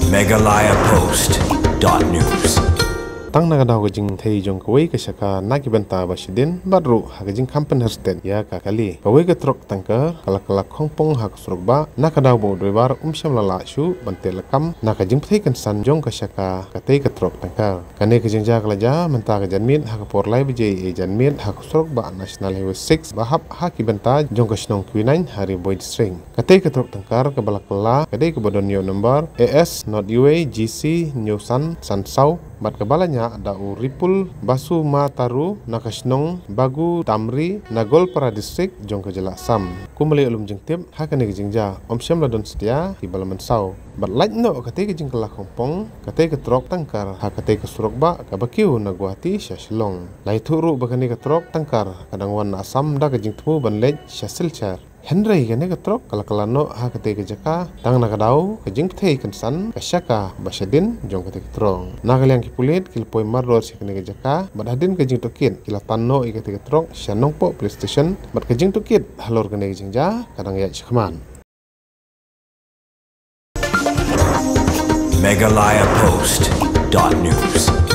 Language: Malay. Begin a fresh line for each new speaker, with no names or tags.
Meghalaya Post.news.
Tang nagadaw kajing thay jong kawai kasaka nakibenta basidin baru hakajing kampen hersten ya kakali kawai ketrok tangka kalak khongpong hak surba nakadaw bo dwebar syam lala shu bante lekam nakajing thay kansan jong kasaka katay ketrok tangka kane kajing ja kalaja menta kajanmit hak porlai bijay e janmit hak surba National Highway 6 bahap hakibenta jong kasnong kwinain hari boy string katay ketrok tangkar kebalakala kadai kebodonyo number AS Not UA GC Newsan Sansau mat kebalanya ada Ripul Basu Mataru Nakasnong Bagu Tamri Nagol para distrik jong kejelak sam kumali ulum jengtip hakane kejingja syam ladon setia di balaman sau bat laj no kate kejing kelak kompong kate ketrok tangkar hakate kesurok ba kabakiu naguati syaslong lai thuru bakani ketrok tangkar kadang wan asam da kejing temu banlej syasilchar Henry kene ketrok kalano hakate kejaka tang nakadau kejing thei kansan kasyaka basyadin jong kate ketrong nagaliang kipulit kilpoi marror sikene kejaka badadin kejing tokit kilatanno ikate ketrok syanongpo police station bat kejing tokit halor kene kejing ja kadang ya chakman
Meghalaya Post.news.